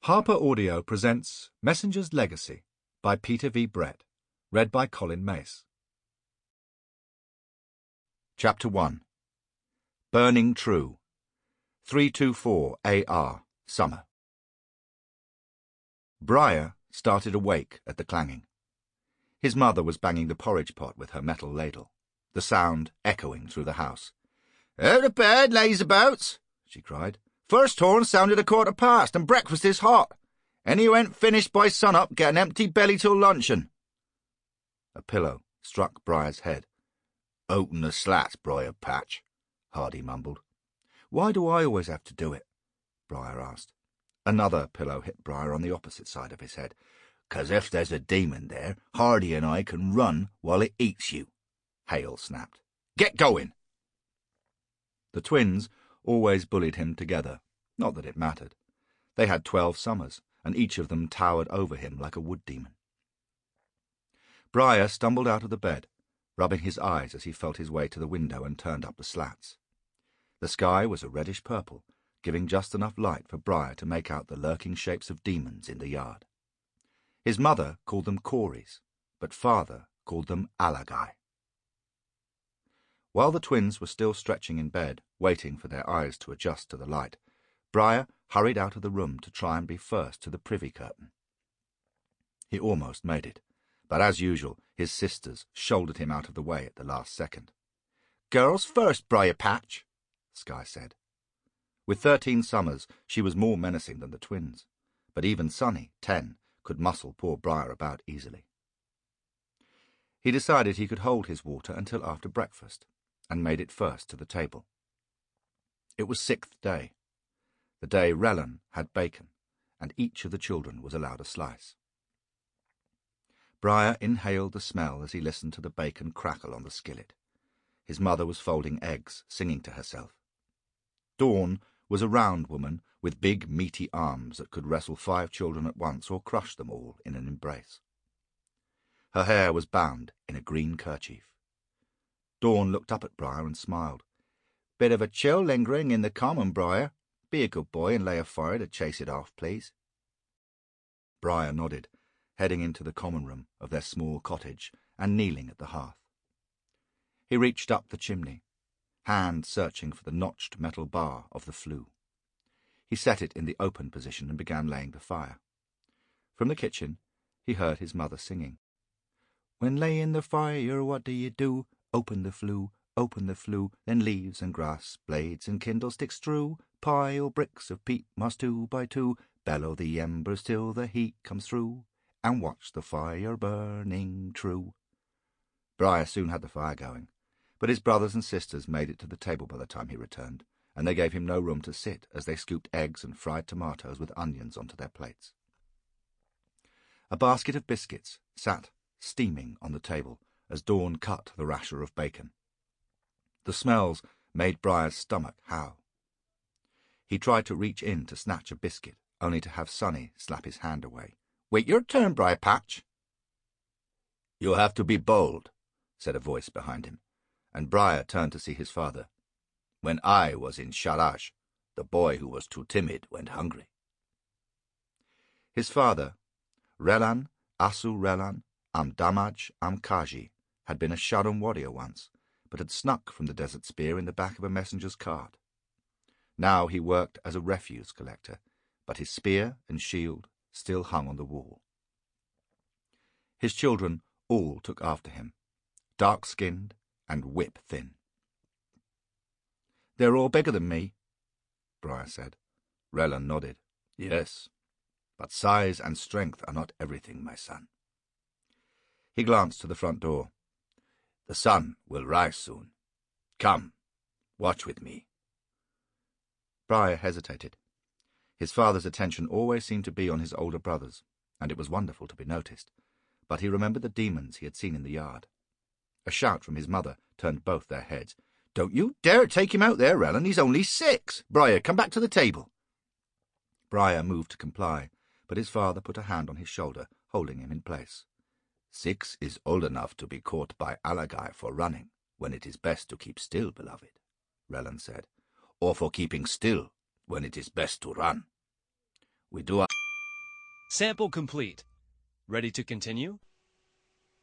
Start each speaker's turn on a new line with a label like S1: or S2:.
S1: Harper Audio presents Messenger's Legacy by Peter V. Brett, read by Colin Mace. Chapter 1. Burning True. 324 AR, Summer. Briar started awake at the clanging. His mother was banging the porridge pot with her metal ladle, the sound echoing through the house. "Out of bed, lazyabouts," she cried. "First horn sounded 1:15, and breakfast is hot. Any who ain't finished by sun-up get an empty belly till luncheon." A pillow struck Briar's head. "Open the slats, Briar Patch," Hardy mumbled. "Why do I always have to do it?" Briar asked. Another pillow hit Briar on the opposite side of his head. "'Cause if there's a demon there, Hardy and I can run while it eats you," Hale snapped. "Get going!" The twins always bullied him together, not that it mattered. They had 12 summers, and each of them towered over him like a wood demon. Briar stumbled out of the bed, rubbing his eyes as he felt his way to the window and turned up the slats. The sky was a reddish purple, giving just enough light for Briar to make out the lurking shapes of demons in the yard. His mother called them Cories, but father called them Alagai. While the twins were still stretching in bed, waiting for their eyes to adjust to the light, Briar hurried out of the room to try and be first to the privy curtain. He almost made it, but as usual his sisters shouldered him out of the way at the last second. "Girls first, Briar Patch," Skye said. With 13 summers, she was more menacing than the twins, but even Sonny, 10, could muscle poor Briar about easily. He decided he could hold his water until after breakfast, and made it first to the table. It was 6th day, the day Rellan had bacon, and each of the children was allowed a slice. Briar inhaled the smell as he listened to the bacon crackle on the skillet. His mother was folding eggs, singing to herself. Dawn was a round woman with big, meaty arms that could wrestle 5 children at once or crush them all in an embrace. Her hair was bound in a green kerchief. Dawn looked up at Briar and smiled. "Bit of a chill lingering in the common, Briar. Be a good boy and lay a fire to chase it off, please." Briar nodded, heading into the common room of their small cottage and kneeling at the hearth. He reached up the chimney, hand searching for the notched metal bar of the flue. He set it in the open position and began laying the fire. From the kitchen he heard his mother singing. "When laying the fire, what do you do? Open the flue, then leaves and grass, blades and kindlesticks strew, pile bricks of peat moss 2 by 2, bellow the embers till the heat comes through, and watch the fire burning true." Briar soon had the fire going, but his brothers and sisters made it to the table by the time he returned, and they gave him no room to sit as they scooped eggs and fried tomatoes with onions onto their plates. A basket of biscuits sat steaming on the table as Dawn cut the rasher of bacon. The smells made Briar's stomach howl. He tried to reach in to snatch a biscuit, only to have Sonny slap his hand away. "Wait your turn, Briar Patch." "You'll have to be bold," said a voice behind him, and Briar turned to see his father. "When I was in Sharash, the boy who was too timid went hungry." His father, Rellan Asu Rellan Damaj Kaji, had been a Sharon warrior once, but had snuck from the desert spear in the back of a messenger's cart. Now he worked as a refuse collector, but his spear and shield still hung on the wall. His children all took after him, dark-skinned and whip-thin. "They're all bigger than me," Briar said. Rellan nodded. "Yes, but size and strength are not everything, my son." He glanced to the front door. "The sun will rise soon. Come, watch with me." Briar hesitated. His father's attention always seemed to be on his older brothers, and it was wonderful to be noticed, but he remembered the demons he had seen in the yard. A shout from his mother turned both their heads. "Don't you dare take him out there, Rellan. He's only 6. Briar, come back to the table." Briar moved to comply, but his father put a hand on his shoulder, holding him in place. 6 is old enough to be caught by Alagai for running, when it is best to keep still, beloved," Rellan said, "or for keeping still, when it is best to run. We do
S2: Sample complete. Ready to continue?